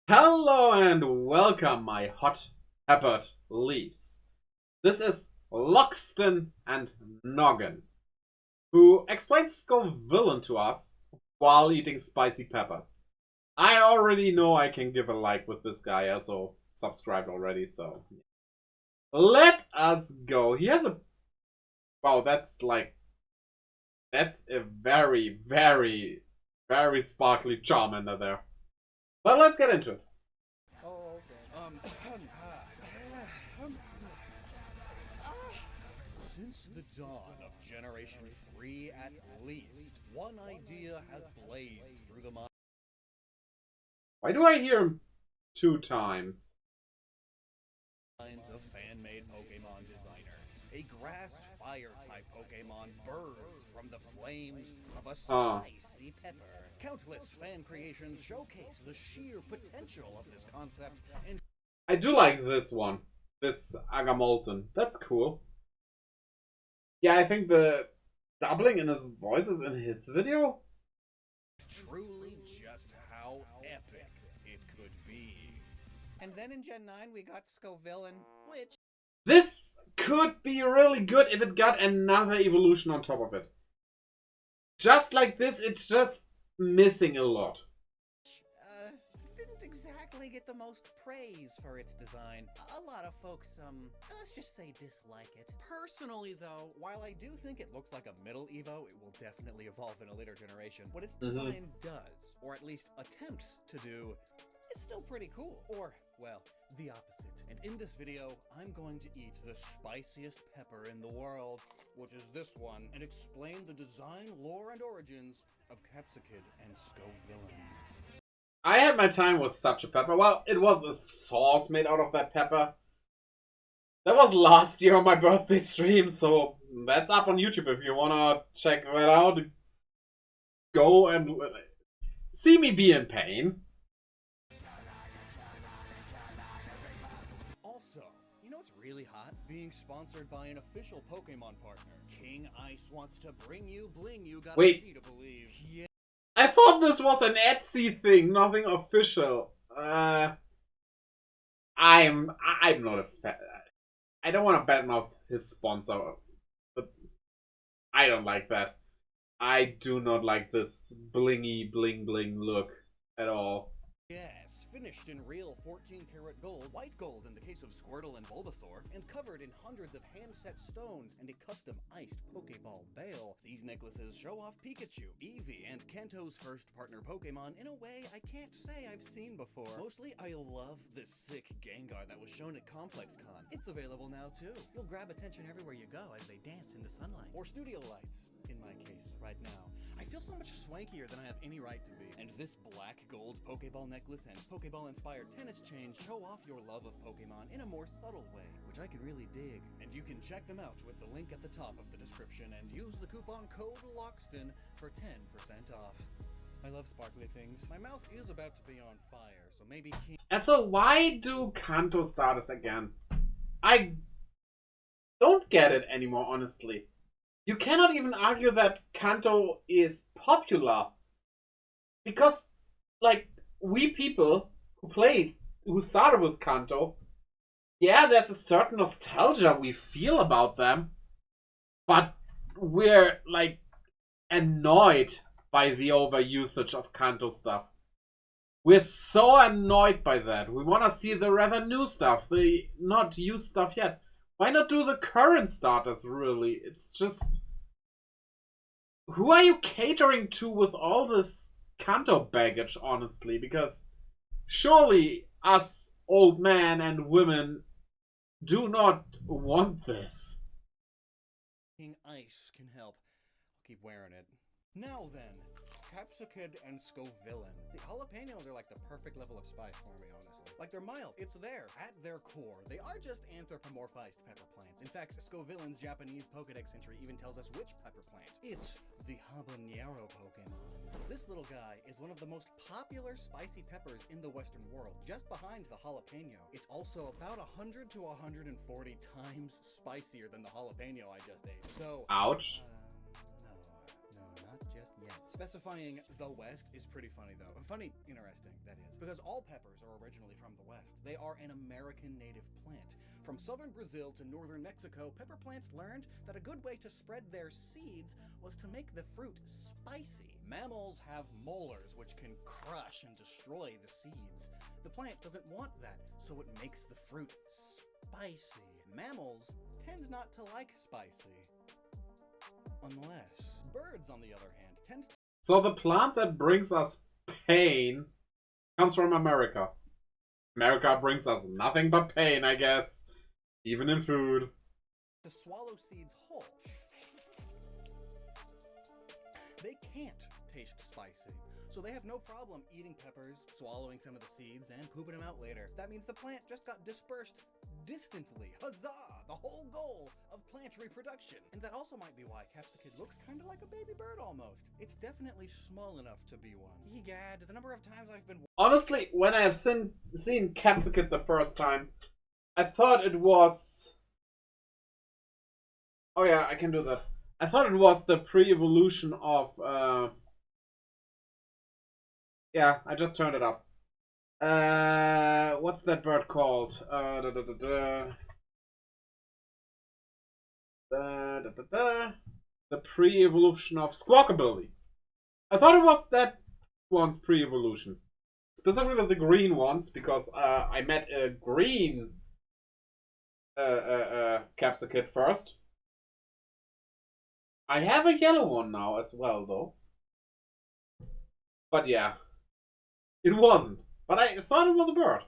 Hello and welcome, my hot peppered leaves. This is Loxton and Noggin, who explains Scoville to us while eating spicy peppers. I already know I can give a like with this guy, also subscribed already, so let us go. He has a. Wow, that's a very, very, very sparkly Charmander there. But let's get into it. Oh, okay. Since the dawn of Generation 3 at least, one idea has blazed through the Why do I hear him two times? minds of fan-made Pokemon designers. A grass-fire type Pokemon birthed from the flames of a spicy pepper. Countless fan creations showcase the sheer potential of this concept and I do like this one. This Agamolten. That's cool. Yeah, I think the doubling in his voice is in his video. truly just how epic it could be. And then in Gen 9 we got Scoville, which This could be really good if it got another evolution on top of it. Just like this, it's just missing a lot. didn't exactly get the most praise for its design. A lot of folks, let's just say dislike it. Personally though, while I do think it looks like a middle Evo, it will definitely evolve in a later generation. What its design does, or at least attempts to do, is still pretty cool. Or, well, the opposite. And in this video, I'm going to eat the spiciest pepper in the world, which is this one, and explain the design, lore, and origins of Capsicid and Scoville. I had my time with such a pepper. Well, it was a sauce made out of that pepper. That was last year on my birthday stream, so that's up on YouTube if you wanna check that out. Go and see me be in pain. Also, you know what's really hot? Being sponsored by an official Pokemon partner. King Ice wants to bring you, bling you, gotta Wait. see to believe. Yeah. I thought this was an Etsy thing, nothing official. I'm not a fan. I don't want to badmouth his sponsor, but I don't like that. I do not like this blingy bling bling look at all. Yes, finished in real 14-karat gold, white gold in the case of Squirtle and Bulbasaur, and covered in hundreds of hand-set stones and a custom iced Pokeball bail. These necklaces show off Pikachu, Eevee, and Kanto's first partner Pokemon in a way I can't say I've seen before. Mostly, I love this sick Gengar that was shown at ComplexCon. It's available now too. You'll grab attention everywhere you go as they dance in the sunlight. Or studio lights, in my case, right now. I feel so much swankier than I have any right to be. And this black gold Pokeball necklace and Pokeball-inspired tennis chain show off your love of Pokemon in a more subtle way, which I can really dig. And you can check them out with the link at the top of the description and use the coupon code LOXTON for 10% off. I love sparkly things. My mouth is about to be on fire, so maybe And so why do Kanto start this again? I don't get it anymore, honestly. You cannot even argue that Kanto is popular. Because, like, we people who started with Kanto, yeah, there's a certain nostalgia we feel about them, but we're, like, annoyed by the overusage of Kanto stuff. We're so annoyed by that. We want to see the rather new stuff, the not used stuff yet. Why not do the current starters, really? It's just... Who are you catering to with all this Kanto baggage, honestly? Because surely us old men and women do not want this. King Ice can help. I'll keep wearing it. Now then, Capsicid and Scoville. See, jalapenos are like the perfect level of spice for me, honestly. Like, they're mild. It's there. At their core, they are just anthropomorphized pepper plants. In fact, Scoville's Japanese Pokedex entry even tells us which pepper plant. It's the habanero Pokemon. This little guy is one of the most popular spicy peppers in the Western world, just behind the jalapeno. It's also about 100 to 140 times spicier than the jalapeno I just ate. So, Ouch. no, not just yet. Specifying the West is pretty funny though. Funny, interesting, that is. Because all peppers are originally from the West. They are an American native plant. From southern Brazil to northern Mexico, pepper plants learned that a good way to spread their seeds was to make the fruit spicy. Mammals have molars which can crush and destroy the seeds. The plant doesn't want that, so it makes the fruit spicy. Mammals tend not to like spicy. Unless birds, on the other hand, tend to... So the plant that brings us pain comes from America. America brings us nothing but pain, I guess. Even in food. To swallow seeds whole. They can't taste spicy, so they have no problem eating peppers, swallowing some of the seeds, and pooping them out later. That means the plant just got dispersed distantly. Huzzah! The whole goal of plant reproduction. And that also might be why Capsicid looks kind of like a baby bird almost. It's definitely small enough to be one. Egad, the number of times I've been... Honestly, when I have seen Capsicid the first time, I thought it was... Oh yeah, I can do that. I thought it was the pre-evolution of... Yeah, I just turned it up. What's that bird called? The pre-evolution of Squawkabilly. I thought it was that one's pre-evolution. Specifically the green ones, because I met a green Capsicid first. I have a yellow one now as well, though. But yeah, it wasn't. But I thought it was a bird.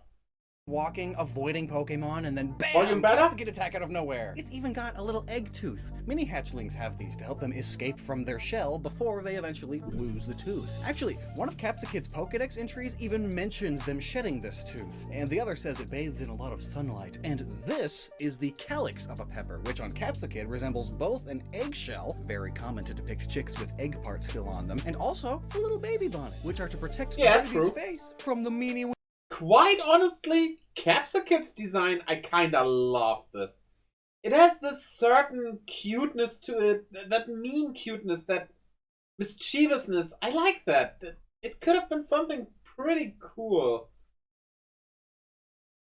Walking, avoiding Pokemon, and then Volume BAM! better? Capsicid attack out of nowhere. It's even got a little egg tooth. Mini hatchlings have these to help them escape from their shell before they eventually lose the tooth. Actually, one of Capsicid's Pokedex entries even mentions them shedding this tooth, and the other says it bathes in a lot of sunlight. And this is the calyx of a pepper, which on Capsicid resembles both an eggshell, very common to depict chicks with egg parts still on them, and also it's a little baby bonnet, which are to protect the baby's face from the meanie... Quite honestly, Capsicid's design, I kinda love this. It has this certain cuteness to it, that mean cuteness, that mischievousness. I like that. It could have been something pretty cool.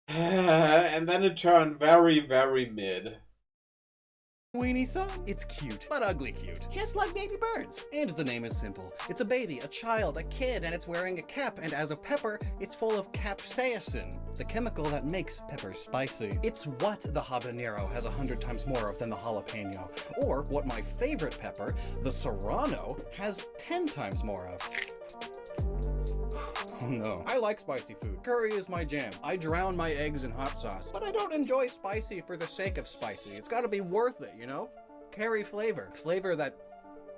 And then it turned very, very mid. Weenie son. It's cute, but ugly cute. Just like baby birds. And the name is simple. It's a baby, a child, a kid, and it's wearing a cap, and as a pepper, it's full of capsaicin, the chemical that makes peppers spicy. It's what the habanero has 100 times more of than the jalapeno, or what my favorite pepper, the serrano, has 10 times more of. Oh no. I like spicy food. Curry is my jam. I drown my eggs in hot sauce. But I don't enjoy spicy for the sake of spicy. It's gotta be worth it, you know? Carry flavor. Flavor that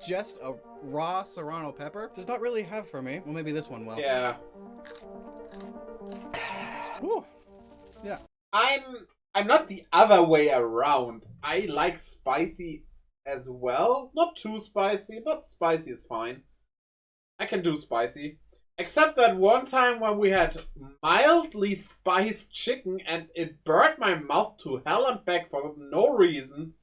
just a raw serrano pepper does not really have for me. Well, maybe this one will. Yeah. Ooh. Yeah. I'm not the other way around. I like spicy as well. Not too spicy, but spicy is fine. I can do spicy. Except that one time when we had mildly spiced chicken and it burnt my mouth to hell and back for no reason.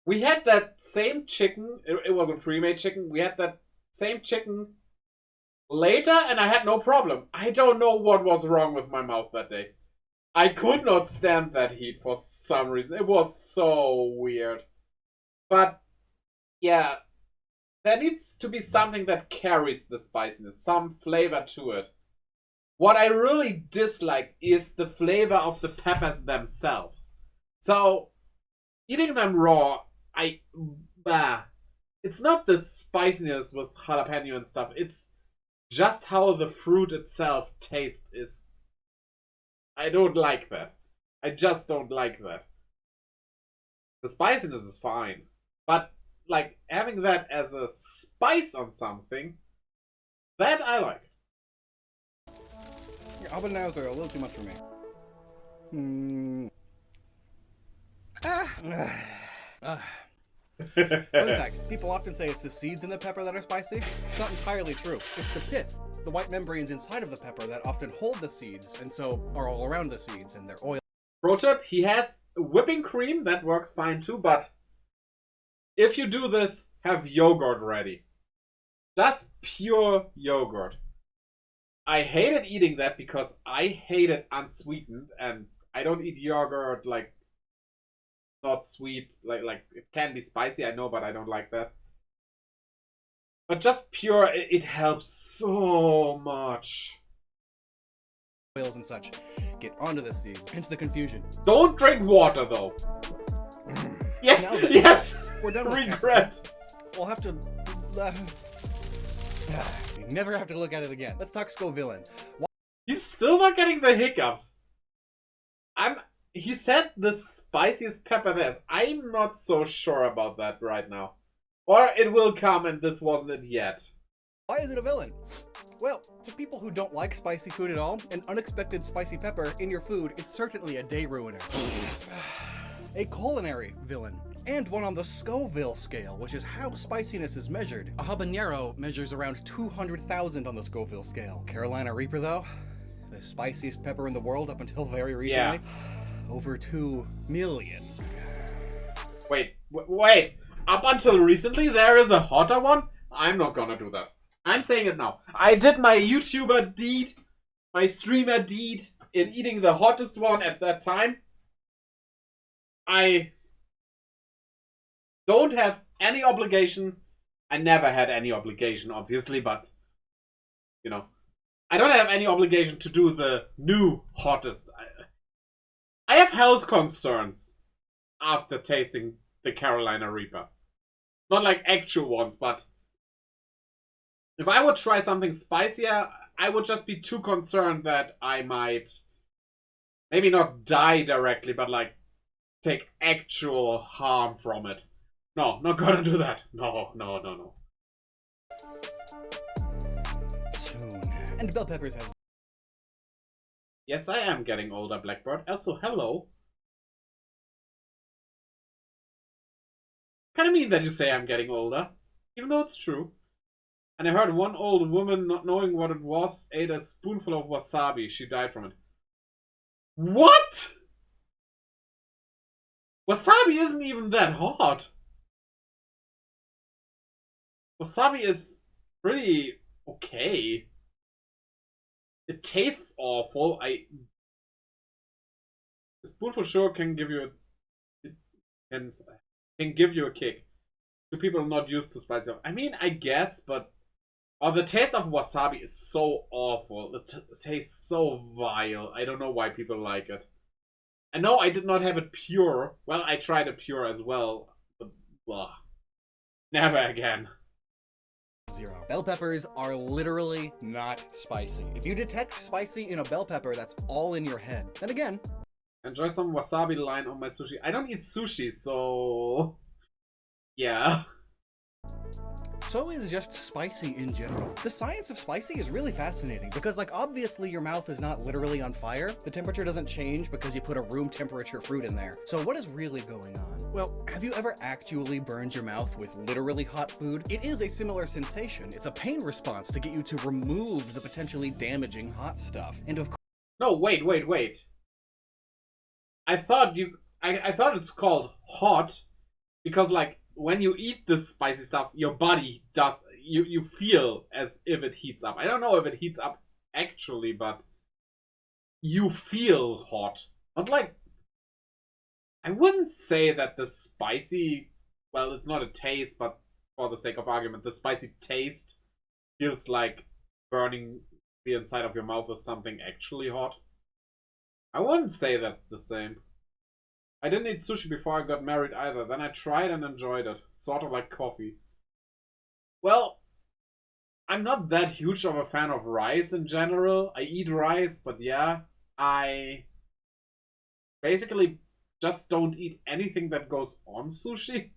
We had that same chicken, it was a pre-made chicken, we had that same chicken later and I had no problem. I don't know what was wrong with my mouth that day. I could not stand that heat for some reason. It was so weird. But, yeah. There needs to be something that carries the spiciness, some flavor to it. What I really dislike is the flavor of the peppers themselves. So, eating them raw, it's not the spiciness with jalapeno and stuff. It's just how the fruit itself tastes. I don't like that. I just don't like that. The spiciness is fine, but like having that as a spice on something, that I like. Yeah, habaneros are a little too much for me. Fun fact, people often say it's the seeds in the pepper that are spicy. It's not entirely true. It's the pith, the white membranes inside of the pepper that often hold the seeds, and so are all around the seeds, and they're oily. Pro tip, he has whipping cream, that works fine too, but if you do this, have yogurt ready. Just pure yogurt. I hated eating that because I hate it unsweetened, and I don't eat yogurt like not sweet. Like it can be spicy, I know, but I don't like that. But just pure, it helps so much. Oils and such get onto the seed, hence the confusion. Don't drink water though. Yes, Now that yes. we're done with Regret. We'll have to. We never have to look at it again. Let's talk Scoville. He's still not getting the hiccups. He said the spiciest pepper there is. I'm not so sure about that right now. Or it will come and this wasn't it yet. Why is it a villain? Well, to people who don't like spicy food at all, an unexpected spicy pepper in your food is certainly a day ruiner. A culinary villain, and one on the Scoville scale, which is how spiciness is measured. A habanero measures around 200,000 on the Scoville scale. Carolina Reaper, though, the spiciest pepper in the world up until very recently, over 2 million. Wait. Up until recently, there is a hotter one? I'm not gonna do that. I'm saying it now. I did my YouTuber deed, my streamer deed, in eating the hottest one at that time. I don't have any obligation. I never had any obligation, obviously, but, you know, I don't have any obligation to do the new hottest. I have health concerns after tasting the Carolina Reaper. Not like actual ones, but if I would try something spicier, I would just be too concerned that I might maybe not die directly, but like take actual harm from it. No, not gonna do that. No. Soon. And bell peppers has... Yes, I am getting older, Blackbird. Also, hello. Kinda mean that you say I'm getting older, even though it's true. And I heard one old woman, not knowing what it was, ate a spoonful of wasabi. She died from it. What? Wasabi isn't even that hot. Wasabi is pretty okay. It tastes awful. A spoonful sure can give you can give you a kick. To people not used to spicy. I mean, I guess, but the taste of wasabi is so awful. It tastes so vile. I don't know why people like it. I know I did not have it pure. Well, I tried it pure as well, but blah. Never again. 0. Bell peppers are literally not spicy. If you detect spicy in a bell pepper, that's all in your head. Then again, enjoy some wasabi line on my sushi. I don't eat sushi, so yeah. So is just spicy in general. The science of spicy is really fascinating because, like, obviously your mouth is not literally on fire. The temperature doesn't change because you put a room temperature fruit in there. So what is really going on? Well, have you ever actually burned your mouth with literally hot food? It is a similar sensation. It's a pain response to get you to remove the potentially damaging hot stuff. And of course... No, wait. I thought it's called hot because, like, when you eat this spicy stuff, your body does, you feel as if it heats up. I don't know if it heats up actually, but you feel hot. Not like, I wouldn't say that the spicy, well, it's not a taste, but for the sake of argument, the spicy taste feels like burning the inside of your mouth with something actually hot. I wouldn't say that's the same. I didn't eat sushi before I got married either. Then I tried and enjoyed it. Sort of like coffee. Well, I'm not that huge of a fan of rice in general. I eat rice, but yeah, I basically just don't eat anything that goes on sushi.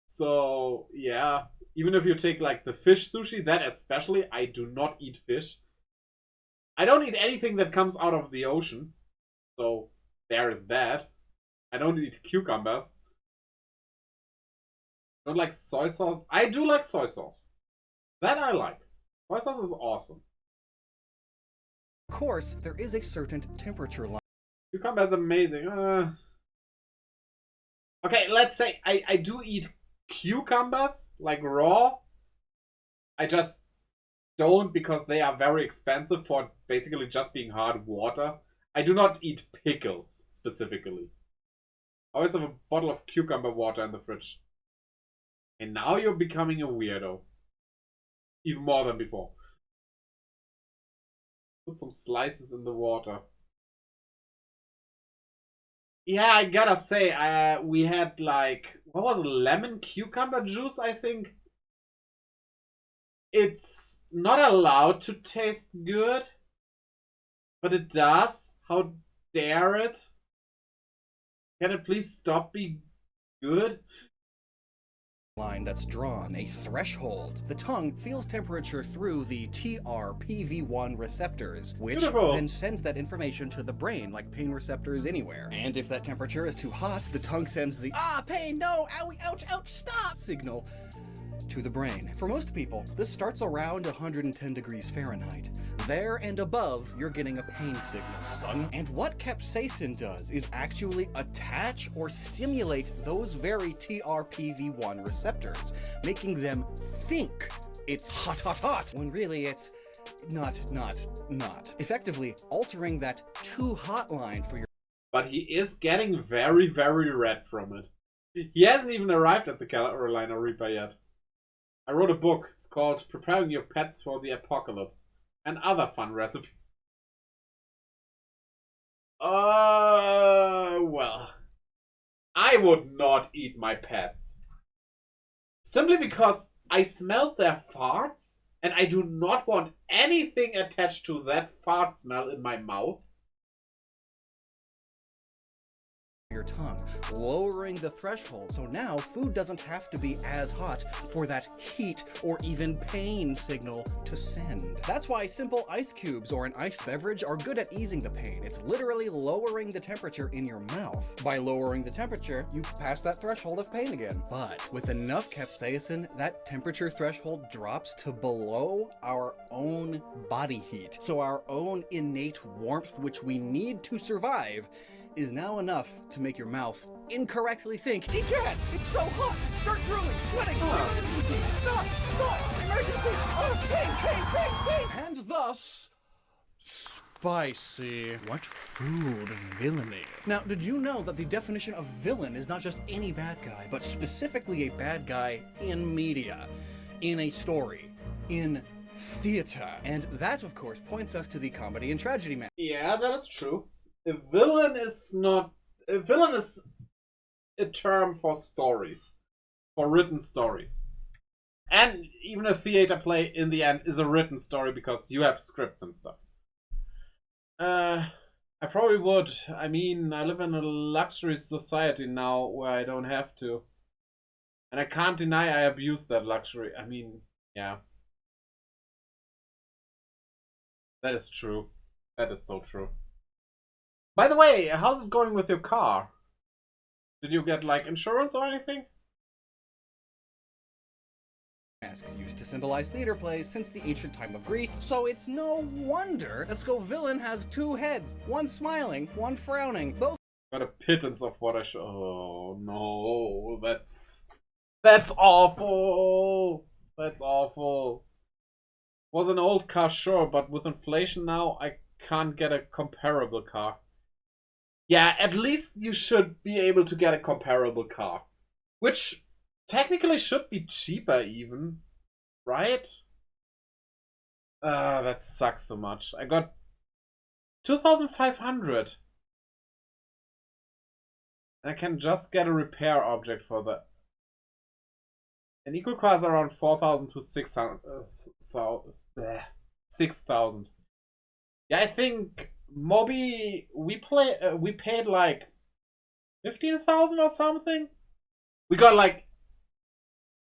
So, yeah. Even if you take like the fish sushi, that especially, I do not eat fish. I don't eat anything that comes out of the ocean. So, there is that. I don't eat cucumbers. Don't like soy sauce. I do like soy sauce. That I like. Soy sauce is awesome. Of course, there is a certain temperature line. Cucumber is amazing. Okay, let's say I do eat cucumbers, like raw. I just don't because they are very expensive for basically just being hard water. I do not eat pickles specifically. I always have a bottle of cucumber water in the fridge. And now you're becoming a weirdo. Even more than before. Put some slices in the water. Yeah, I gotta say, we had like, what was it, lemon cucumber juice, I think? It's not allowed to taste good, but it does. How dare it? Can it please stop being good? Line that's drawn, a threshold. The tongue feels temperature through the TRPV1 receptors, which Beautiful. then sends that information to the brain like pain receptors anywhere. And if that temperature is too hot, the tongue sends the pain, no, owie, ouch, ouch, stop signal to the brain. For most people, this starts around 110 degrees Fahrenheit. There and above, you're getting a pain signal, son. And what capsaicin does is actually attach or stimulate those very TRPV1 receptors, making them think it's hot, hot, hot, when really it's not. Effectively altering that too hot line for your... But he is getting very, very red from it. He hasn't even arrived at the Carolina Reaper yet. I wrote a book. It's called Preparing Your Pets for the Apocalypse and Other Fun Recipes. Well. I would not eat my pets. Simply because I smelled their farts and I do not want anything attached to that fart smell in my mouth. Your tongue, lowering the threshold, so now food doesn't have to be as hot for that heat or even pain signal to send. That's why simple ice cubes or an iced beverage are good at easing the pain. It's literally lowering the temperature in your mouth. By lowering the temperature, you pass that threshold of pain again. But with enough capsaicin, that temperature threshold drops to below our own body heat. So our own innate warmth, which we need to survive, is now enough to make your mouth incorrectly think, "Egad, it's so hot! Start drooling, sweating, emergency! Stop! Emergency! Oh, pain! And thus, spicy. What food villainy? Now, did you know that the definition of villain is not just any bad guy, but specifically a bad guy in media, in a story, in theater? And that, of course, points us to the comedy and tragedy man. Yeah, that is true. A villain is not... A villain is a term for stories. For written stories. And even a theater play, in the end, is a written story because you have scripts and stuff. I probably would. I mean, I live in a luxury society now where I don't have to. And I can't deny I abuse that luxury. I mean, yeah. That is true. That is so true. By the way, how's it going with your car? Did you get, like, insurance or anything? Masks used to symbolize theater plays since the ancient time of Greece, so it's no wonder that Scovillain has two heads, one smiling, one frowning, both... Got a pittance of what I should... Oh, no. That's awful. That's awful. Was an old car, sure, but with inflation now, I can't get a comparable car. Yeah, at least you should be able to get a comparable car. Which technically should be cheaper even. Right? That sucks so much. I got 2,500. And I can just get a repair object for that. An equal car is around 4,000 to 6,000. Yeah, I think Moby, we paid like 15,000 or something. We got like,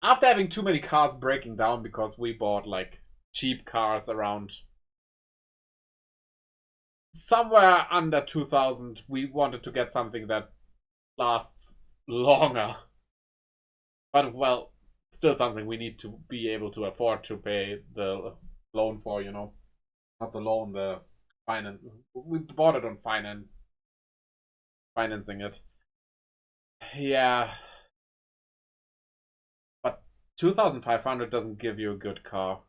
after having too many cars breaking down because we bought like cheap cars around somewhere under 2,000, we wanted to get something that lasts longer. But well, still something we need to be able to afford to pay the loan for, you know. Not the loan, the finance. We bought it on financing it. Yeah. But $2,500 doesn't give you a good car.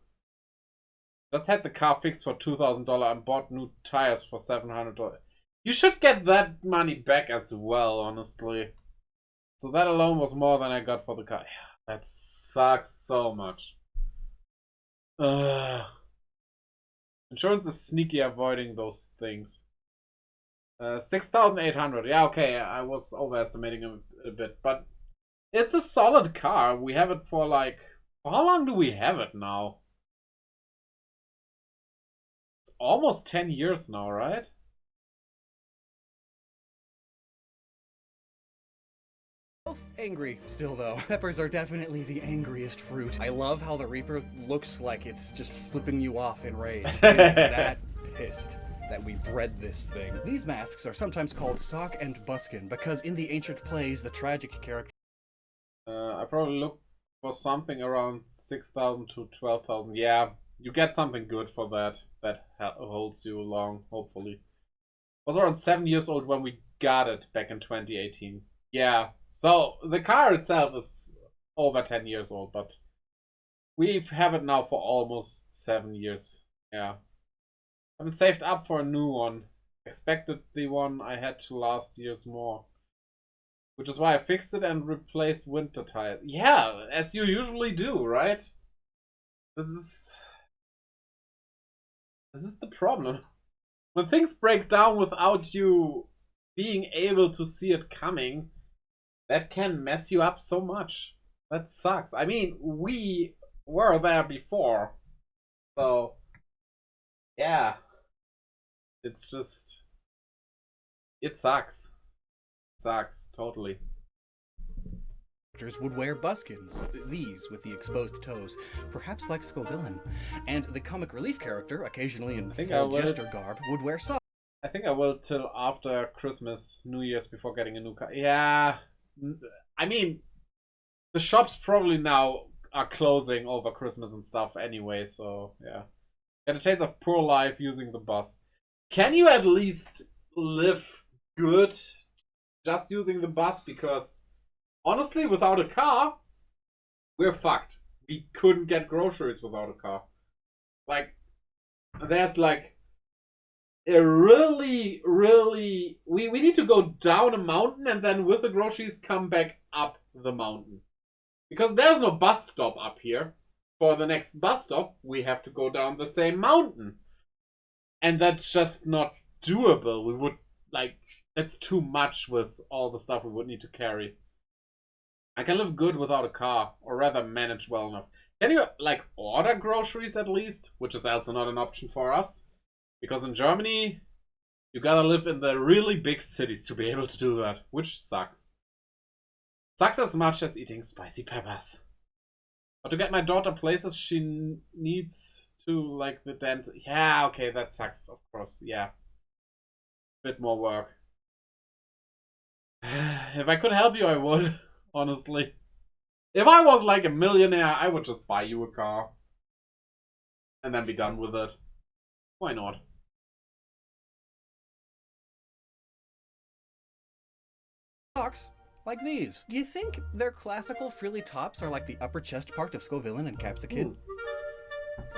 Just had the car fixed for $2,000 and bought new tires for $700. You should get that money back as well, honestly. So that alone was more than I got for the car. That sucks so much. Insurance is sneaky avoiding those things. 6,800. Yeah, okay, I was overestimating a bit, but it's a solid car. We have it for like, how long do we have it now? It's almost 10 years now, right? Both angry still, though. Peppers are definitely the angriest fruit. I love how the Reaper looks like it's just flipping you off in rage. He's that pissed that we bred this thing. These masks are sometimes called sock and buskin because in the ancient plays, the tragic character... I probably look for something around 6,000 to 12,000. Yeah, you get something good for that. That holds you long, hopefully. I was around 7 years old when we got it back in 2018. Yeah, so the car itself is over 10 years old, but we have it now for almost 7 years. Yeah. Haven't saved up for a new one. Expected the one I had to last year's more. Which is why I fixed it and replaced winter tires. Yeah, as you usually do, right? This is the problem. When things break down without you being able to see it coming, that can mess you up so much. That sucks. I mean, we were there before. So, yeah. It's just... It sucks. Sucks, totally. Would wear buskins, these with the exposed toes, perhaps like Scovillain. And the comic relief character, occasionally in full jester garb, would wear socks. I think I will till after Christmas, New Year's, before getting a new car. Yeah, I mean, the shops probably now are closing over Christmas and stuff anyway, so yeah. Get a taste of poor life using the bus. Can you at least live good just using the bus? Because honestly, without a car, we're fucked. We couldn't get groceries without a car. Like, there's like a really, we need to go down a mountain and then with the groceries come back up the mountain. Because there's no bus stop up here. For the next bus stop, we have to go down the same mountain. And that's just not doable. We would, like, that's too much with all the stuff we would need to carry. I can live good without a car, or rather manage well enough. Can you, like, order groceries at least? Which is also not an option for us. Because in Germany, you gotta live in the really big cities to be able to do that. Which sucks. Sucks as much as eating spicy peppers. But to get my daughter places, she needs to, like, the dent. Yeah, okay, that sucks, of course. Yeah. Bit more work. If I could help you, I would. Honestly. If I was like a millionaire, I would just buy you a car. And then be done with it. Why not? Socks like these. Do you think their classical frilly tops are like the upper chest part of Scovillain and Capsicid? Ooh.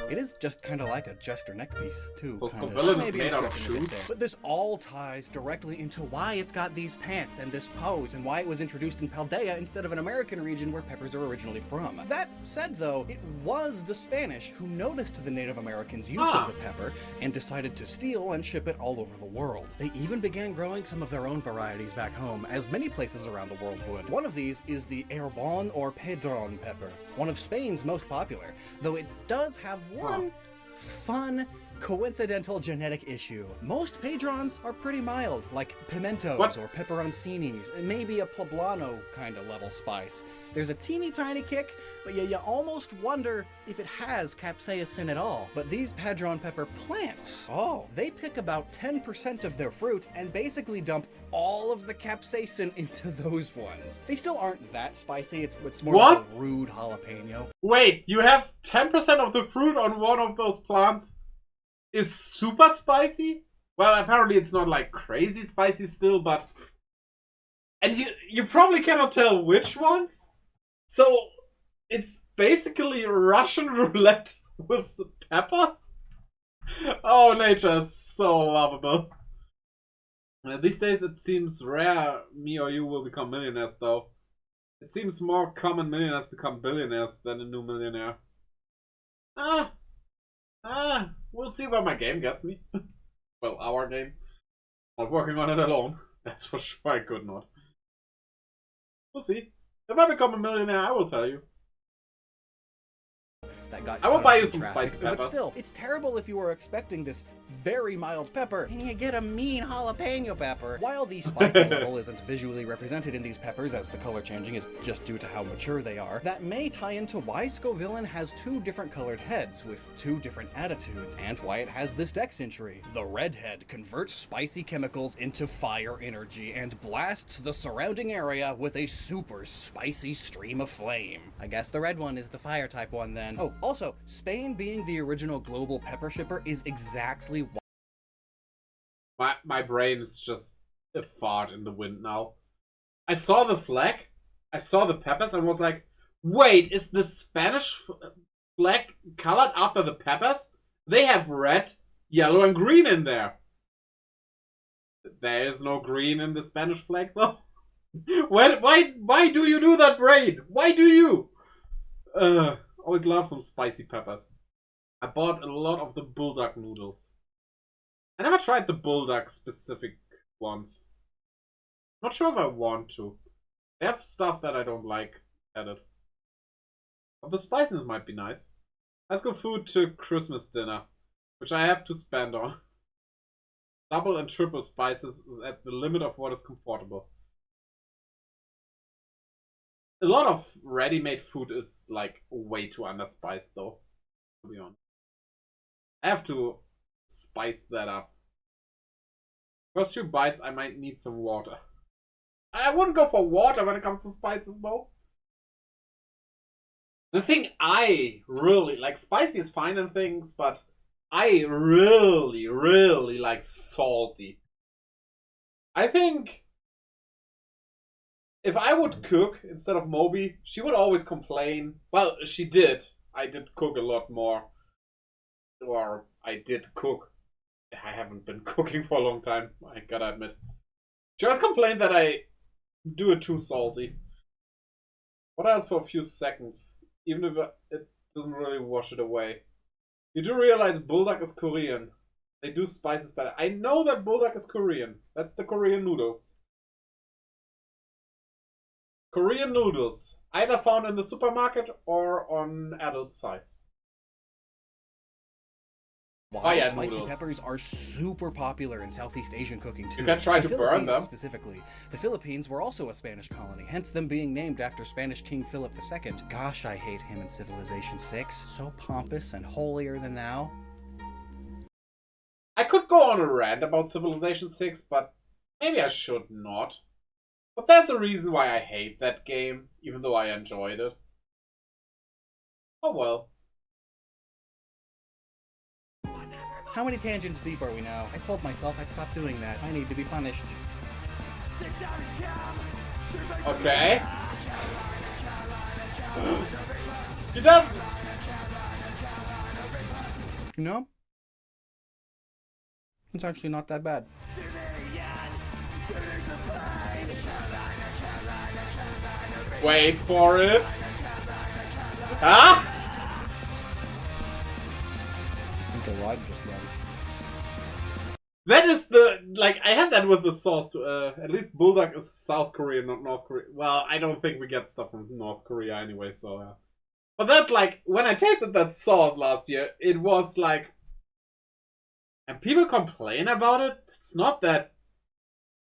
It is just kind of like a jester neckpiece, too. So kind Scovillain is Maybe made I'm out of stretching a bit shoes? there. But this all ties directly into why it's got these pants and this pose and why it was introduced in Paldea instead of an American region where peppers are originally from. That said, though, it was the Spanish who noticed the Native Americans' use of the pepper and decided to steal and ship it all over the world. They even began growing some of their own varieties back home, as many places around the world would. One of these is the Herbon or Pedron pepper, one of Spain's most popular, though it does have one fun, coincidental genetic issue. Most Pedrons are pretty mild, like pimentos or pepperoncinis, and maybe a poblano kind of level spice. There's a teeny tiny kick, but you almost wonder if it has capsaicin at all. But these Padron pepper plants, they pick about 10% of their fruit and basically dump all of the capsaicin into those ones. They still aren't that spicy, it's more like a rude jalapeno. Wait, you have 10% of the fruit on one of those plants is super spicy? Well, apparently it's not like crazy spicy still, but... And you probably cannot tell which ones? So, It's basically Russian roulette with the peppers. Oh, nature is so lovable. These days it seems rare me or you will become millionaires, though. It seems more common millionaires become billionaires than a new millionaire. We'll see where my game gets me. Well, our game. Not working on it alone. That's for sure I could not. We'll see. If I become a millionaire, I will tell you. That got I will caught buy up you in some traffic. spicy But peppers. still, it's terrible if you were expecting this very mild pepper and you get a mean jalapeno pepper. While the spicy level isn't visually represented in these peppers, as the color changing is just due to how mature they are, that may tie into why Scovillain has 2 different colored heads with 2 different attitudes, and why it has this dex entry. The red head converts spicy chemicals into fire energy and blasts the surrounding area with a super spicy stream of flame. I guess the red one is the fire type one then. Oh, also, Spain being the original global pepper shipper is exactly why My brain is just a fart in the wind now. I saw the flag, I saw the peppers, and was like, wait, is the Spanish flag colored after the peppers? They have red, yellow, and green in there. There is no green in the Spanish flag, though. Why do you do that, brain? Why do you? Always love some spicy peppers. I bought a lot of the bulldog noodles. I never tried the bulldog specific ones. Not sure if I want to. They have stuff that I don't like added. But the spices might be nice. Let's go food to Christmas dinner, which I have to spend on. Double and triple spices is at the limit of what is comfortable. A lot of ready-made food is like way too underspiced though, to be honest. I have to spice that up. First few bites I might need some water. I wouldn't go for water when it comes to spices though. The thing I really like, spicy is fine and things, but I really like salty. I think if I would cook instead of Moby, she would always complain. Well, she did. I did cook a lot more. Or I did cook. I haven't been cooking for a long time, I gotta admit. She always complained that I do it too salty. What else for a few seconds? Even if it doesn't really wash it away. You do realize Bulldog is Korean. They do spices better. I know that Bulldog is Korean. That's the Korean noodles. Korean noodles. Either found in the supermarket or on adult sites. Why Fire spicy noodles. peppers are super popular in Southeast Asian cooking too. You can try The to burn Philippines them. Specifically, the Philippines were also a Spanish colony, hence them being named after Spanish King Philip II. Gosh, I hate him in Civilization 6. So pompous and holier than thou. I could go on a rant about Civilization 6, but maybe I should not. But there's a reason why I hate that game, even though I enjoyed it. Oh well. How many tangents deep are we now? I told myself I'd stop doing that. I need to be punished. Okay. He does. You know? It's actually not that bad. Wait for it. Huh? Okay, well, I'm just ready. That is the like I had that with the sauce. At least Bulldog is South Korean, not North Korea. Well, I don't think we get stuff from North Korea anyway. So, but that's like when I tasted that sauce last year, it was like, and people complain about it. It's not that.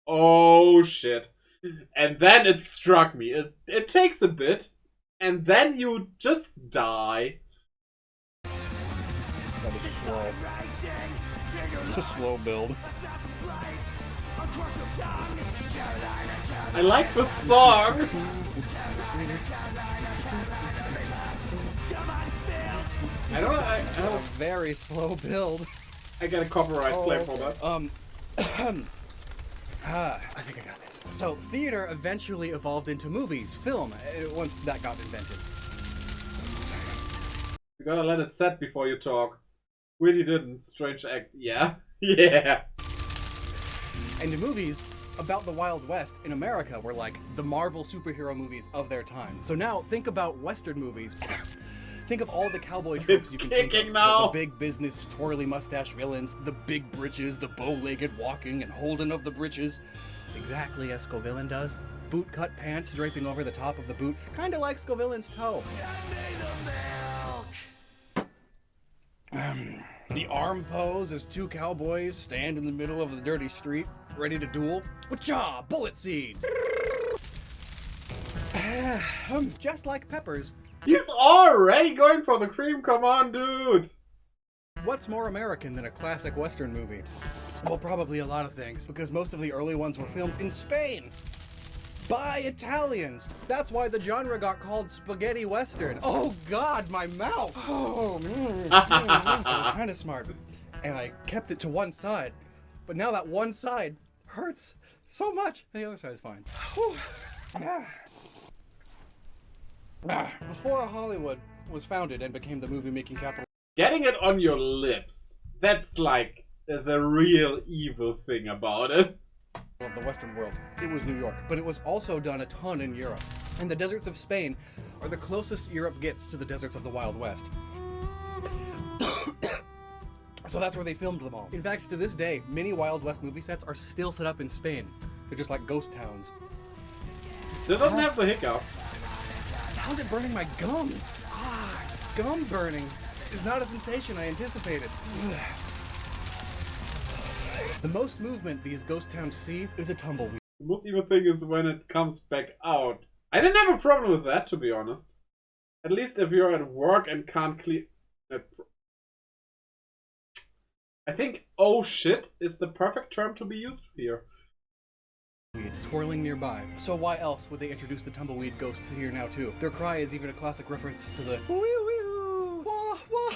Oh shit! And then it struck me. It takes a bit, and then you just die. That is slow. It's a slow build. I like the song. I don't. I A very slow build. I get a copyright claim for that. I think I got this. So, theater eventually evolved into movies, film, once that got invented. gotta let it set before you talk. Really didn't. Strange act. Yeah. Yeah. And the movies about the Wild West in America were like the Marvel superhero movies of their time. So now think about Western movies. Think of all the cowboy tropes It's you can think kicking of. now. The big business, twirly mustache villains, the big breeches, the bow-legged walking and holding of the breeches. Exactly as Scovillain does. Boot-cut pants draping over the top of the boot, kind of like Scovillain's toe. The arm pose as two cowboys stand in the middle of the dirty street, ready to duel. Wacha! Bullet seeds! Just like peppers. He's already going for the cream. Come on, dude. What's more American than a classic Western movie? Well, probably a lot of things, because most of the early ones were filmed in Spain. By Italians. That's why the genre got called spaghetti Western. Oh God, my mouth! Oh, I was kind of smart. And I kept it to one side. But now that one side hurts so much, and the other side is fine. Before Hollywood was founded and became the movie-making capital Getting it on your lips. That's like the real evil thing about it. of the Western world, it was New York. But it was also done a ton in Europe. And the deserts of Spain are the closest Europe gets to the deserts of the Wild West. So that's where they filmed them all. In fact, to this day, many Wild West movie sets are still set up in Spain. They're just like ghost towns. Still doesn't have the hiccups. How's it burning my gums? Gum burning is not a sensation I anticipated. The most movement these ghost towns see is a tumbleweed. The most evil thing is when it comes back out. I didn't have a problem with that, to be honest. At least if you're at work and can't clean... I think "oh shit" is the perfect term to be used here. Twirling nearby. So why else would they introduce the tumbleweed ghosts here now too? Their cry is even a classic reference to the wee wee wah wah.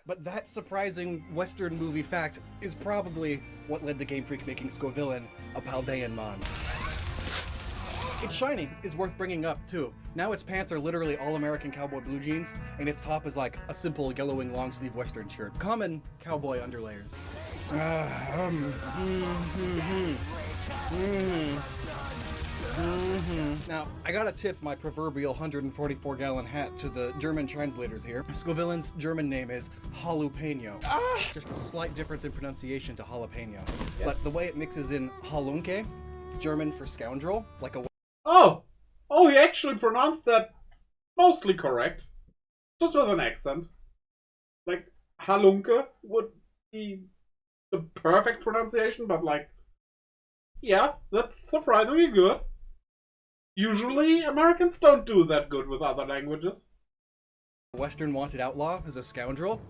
But that surprising Western movie fact is probably what led to Game Freak making Scovillain a Paldean mon. Its shining is worth bringing up too. Now its pants are literally all American cowboy blue jeans, and its top is like a simple yellowing long sleeve Western shirt. Common cowboy underlayers. Now, I gotta tip my proverbial 144 gallon hat to the German translators here. Scovillain's German name is jalapeno. Just a slight difference in pronunciation to jalapeno. Yes. But the way it mixes in halunke, German for scoundrel, like a Oh, he actually pronounced that mostly correct. Just with an accent. Like, halunke would be the perfect pronunciation, but like, yeah, that's surprisingly good. Usually, Americans don't do that good with other languages. Western wanted outlaw is a scoundrel.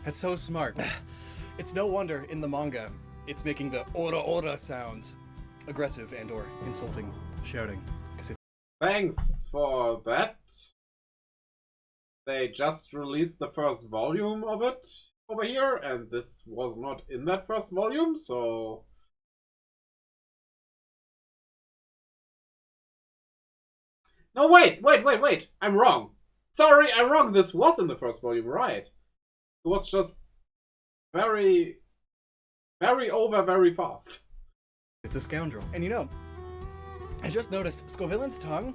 That's so smart. It's no wonder in the manga, it's making the ora ora sounds. Aggressive and or insulting shouting. Thanks for that. They just released the first volume of it over here, and this was not in that first volume, so... No, wait! I'm wrong. Sorry, I'm wrong. This was in the first volume, right? It was just very over very fast. It's a scoundrel. And you know, I just noticed Scovillain's tongue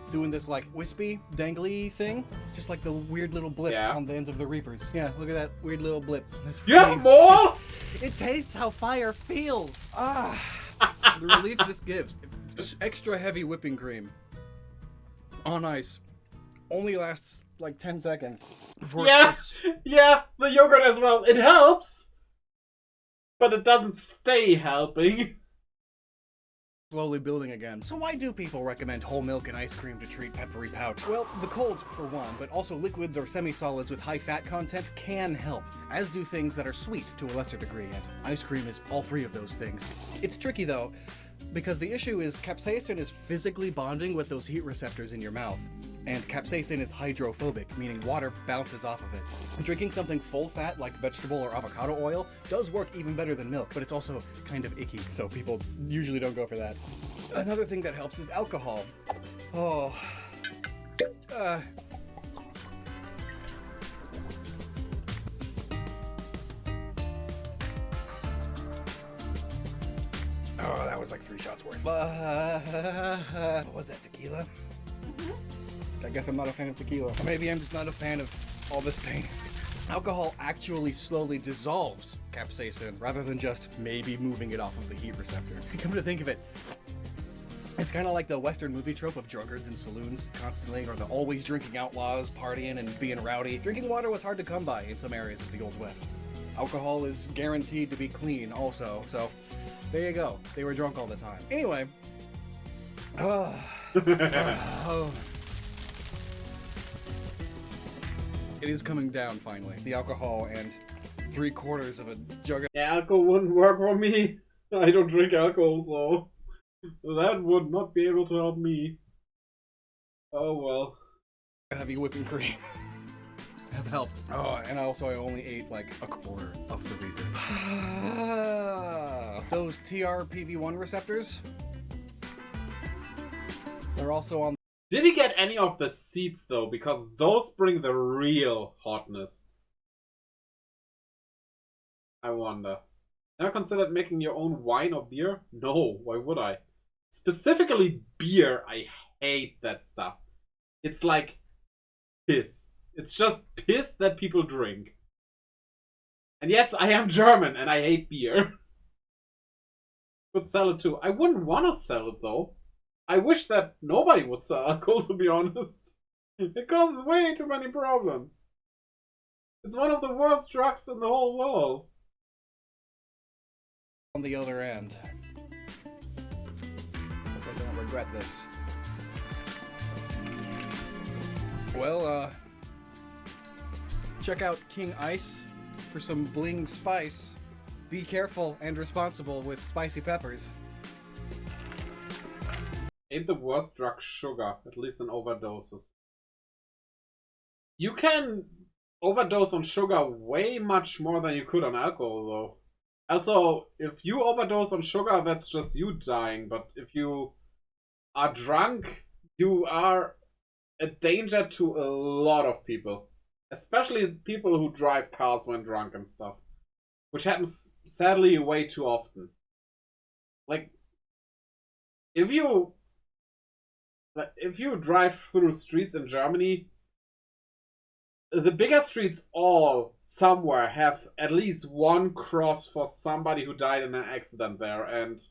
doing this like wispy, dangly thing. It's just like the weird little blip on the ends of the Reapers. Yeah, look at that weird little blip. That's You have more? It tastes how fire feels. The relief this gives. Just extra heavy whipping cream on ice only lasts like 10 seconds before it starts. Yeah, the yogurt as well. It helps, but it doesn't stay helping. Slowly building again. So why do people recommend whole milk and ice cream to treat peppery pout? Well, the cold for one, but also liquids or semi-solids with high fat content can help, as do things that are sweet to a lesser degree, and ice cream is all three of those things. It's tricky though, because the issue is capsaicin is physically bonding with those heat receptors in your mouth, and capsaicin is hydrophobic, meaning water bounces off of it. Drinking something full fat like vegetable or avocado oil does work even better than milk, but it's also kind of icky, so people usually don't go for that. Another thing that helps is alcohol. Oh. Oh, that was like 3 shots worth. What was that, tequila? I guess I'm not a fan of tequila. Or maybe I'm just not a fan of all this pain. Alcohol actually slowly dissolves capsaicin rather than just maybe moving it off of the heat receptor. Come to think of it, it's kind of like the Western movie trope of drunkards in saloons constantly, or the always drinking outlaws partying and being rowdy. Drinking water was hard to come by in some areas of the Old West. Alcohol is guaranteed to be clean also, so there you go. They were drunk all the time. Anyway. It is coming down finally. The alcohol and 3/4 of a jug of... Yeah, alcohol wouldn't work for me. I don't drink alcohol, so that would not be able to help me. Oh well. Heavy whipping cream have helped. Oh, and also I only ate like 1/4 of the Reaper. Those TRPV1 receptors, they're also on. Did he get any of the seeds though? Because those bring the real hotness. I wonder. Never considered making your own wine or beer? No, why would I? Specifically beer, I hate that stuff. It's like piss. It's just piss that people drink. And yes, I am German and I hate beer. Would sell it too. I wouldn't want to sell it though. I wish that nobody would sell alcohol, to be honest. It causes way too many problems. It's one of the worst drugs in the whole world. On the other end. Hope I don't regret this. Well, check out King Ice for some bling spice. Be careful and responsible with spicy peppers. Ain't the worst drug sugar, at least in overdoses. You can overdose on sugar way much more than you could on alcohol, though. Also, if you overdose on sugar, that's just you dying. But if you are drunk, you are a danger to a lot of people. Especially people who drive cars when drunk and stuff. Which happens, sadly, way too often. Like, if you drive through streets in Germany, the bigger streets all somewhere have at least one cross for somebody who died in an accident there, and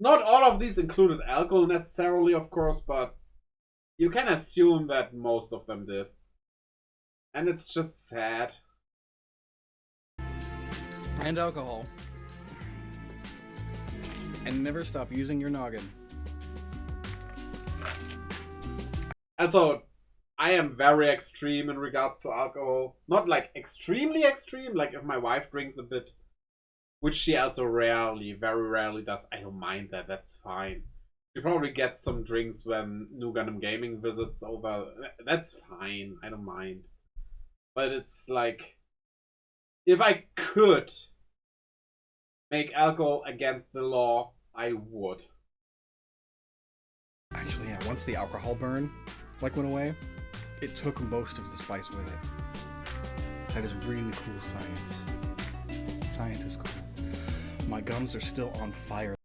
not all of these included alcohol necessarily, of course, but you can assume that most of them did. And it's just sad. And alcohol. And never stop using your noggin. Also, I am very extreme in regards to alcohol. Not like extremely extreme, like if my wife drinks a bit, which she also rarely, very rarely does. I don't mind that, that's fine. She probably gets some drinks when New Gundam Gaming visits over. That's fine, I don't mind. But it's like, if I could make alcohol against the law, I would. Actually, yeah, once the alcohol burn went away, it took most of the spice with it. That is really cool science. Science is cool. My gums are still on fire.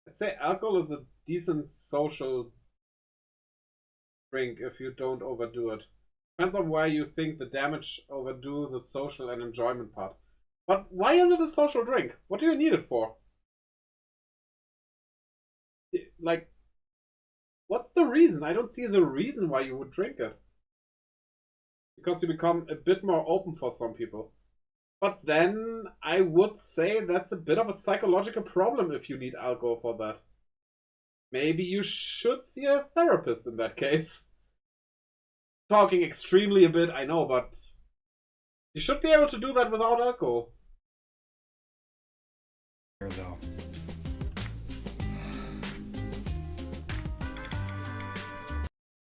I'd say alcohol is a decent social drink if you don't overdo it. Depends on where you think the damage overdo the social and enjoyment part. But why is it a social drink? What do you need it for? Like, what's the reason? I don't see the reason why you would drink it. Because you become a bit more open for some people. But then I would say that's a bit of a psychological problem if you need alcohol for that. Maybe you should see a therapist in that case. Talking extremely a bit, I know, but you should be able to do that without alcohol. Though.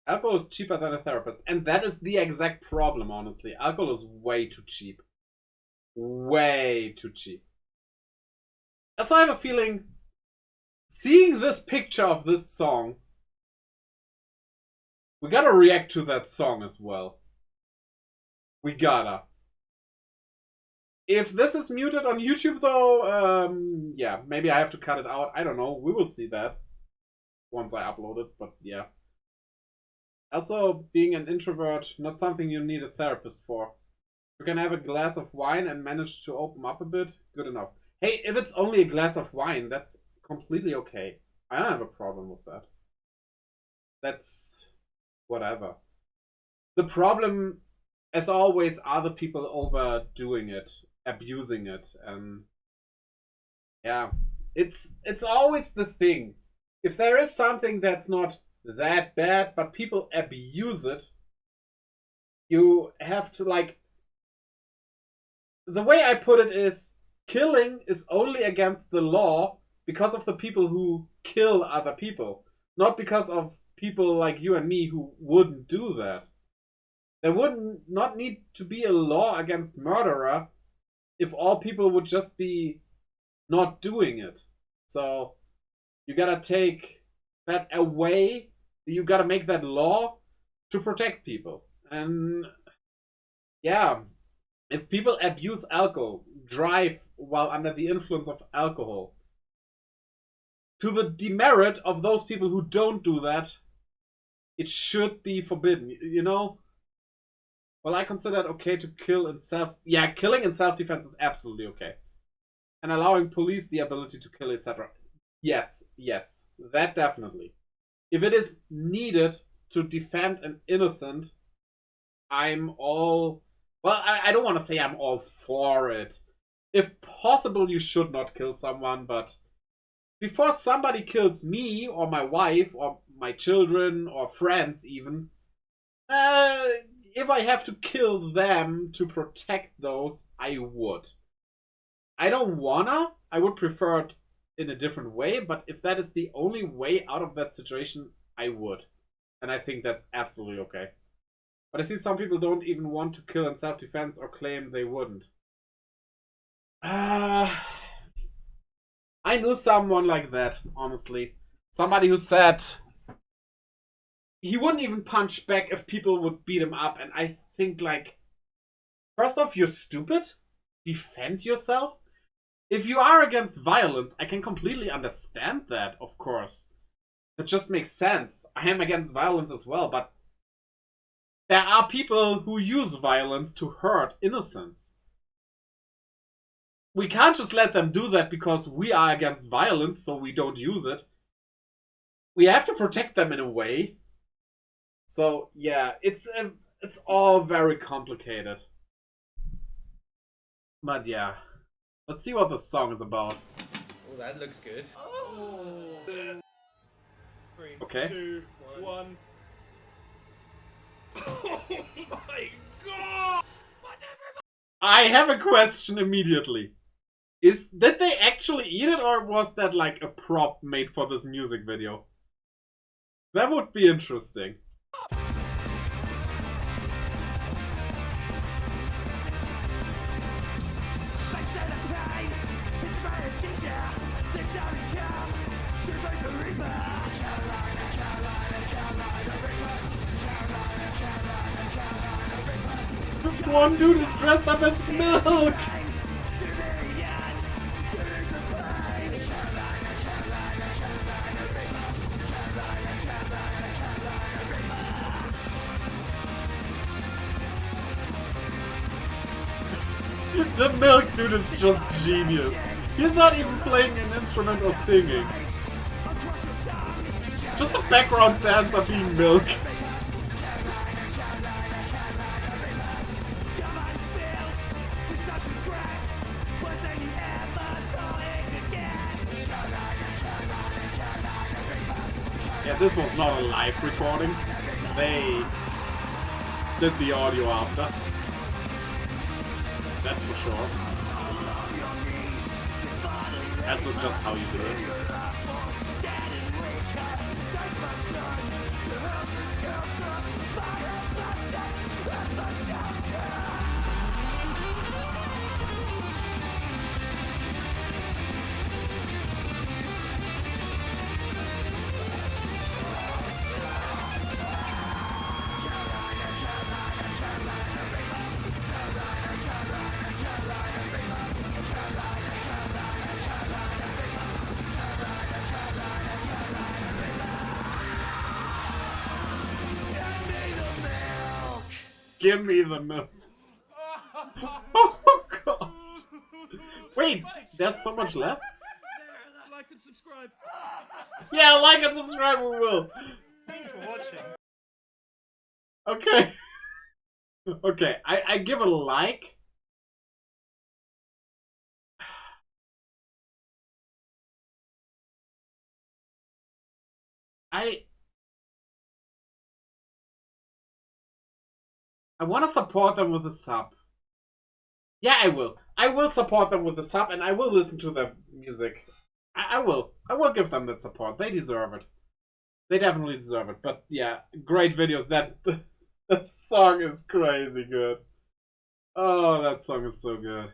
Alcohol is cheaper than a therapist. And that is the exact problem, honestly. Alcohol is way too cheap. Way too cheap. That's why I have a feeling, seeing this picture of this song, We gotta react to that song as well. We gotta. If this is muted on YouTube though, yeah, maybe I have to cut it out. I don't know. We will see that once I upload it, but yeah. Also, being an introvert, not something you need a therapist for. You can have a glass of wine and manage to open up a bit, good enough. Hey, if it's only a glass of wine, that's completely okay. I don't have a problem with that. That's whatever. The problem, as always, are the people overdoing it, abusing it, and yeah, it's always the thing. If there is something that's not that bad, but people abuse it, you have to like. The way I put it is, killing is only against the law because of the people who kill other people, not because of people like you and me who wouldn't do that. There would not need to be a law against murderer if all people would just be not doing it. So you gotta take that away. You gotta make that law to protect people. And yeah, if people abuse alcohol, drive while under the influence of alcohol, to the demerit of those people who don't do that, it should be forbidden, you know? Well, I consider it okay to kill in self... Yeah, killing in self-defense is absolutely okay. And allowing police the ability to kill, etc. Yes, that definitely. If it is needed to defend an innocent, I'm all... Well, I don't want to say I'm all for it. If possible, you should not kill someone, but before somebody kills me, or my wife, or my children, or friends even, if I have to kill them to protect those, I would. I don't wanna. I would prefer it in a different way, but if that is the only way out of that situation, I would. And I think that's absolutely okay. But I see some people don't even want to kill in self-defense or claim they wouldn't. I knew someone like that, honestly. Somebody who said he wouldn't even punch back if people would beat him up. And I think, like, first off, you're stupid. Defend yourself. If you are against violence, I can completely understand that, of course. That just makes sense. I am against violence as well, but there are people who use violence to hurt innocents. We can't just let them do that because we are against violence, so we don't use it. We have to protect them in a way. So, yeah, it's all very complicated. But yeah, let's see what the song is about. Oh, that looks good. Oh. 3, Okay. 2, 1. Oh my god! I have a question immediately. Did they actually eat it, or was that like a prop made for this music video? That would be interesting. One dude is dressed up as milk! The milk dude is just genius. He's not even playing an instrument or singing. Just a background dancer being milk. Yeah, this was not a live recording. They did the audio after. That's for sure. That's just how you do it. Give me the milk. Oh god. Wait, there's so much left? Like and subscribe. Yeah, like and subscribe, we will. Thanks for watching. Okay. Okay, I give a like. I want to support them with a sub. Yeah, I will. I will support them with a sub, and I will listen to their music. I will. I will give them that support. They deserve it. They definitely deserve it. But yeah, great videos. That song is crazy good. Oh, that song is so good.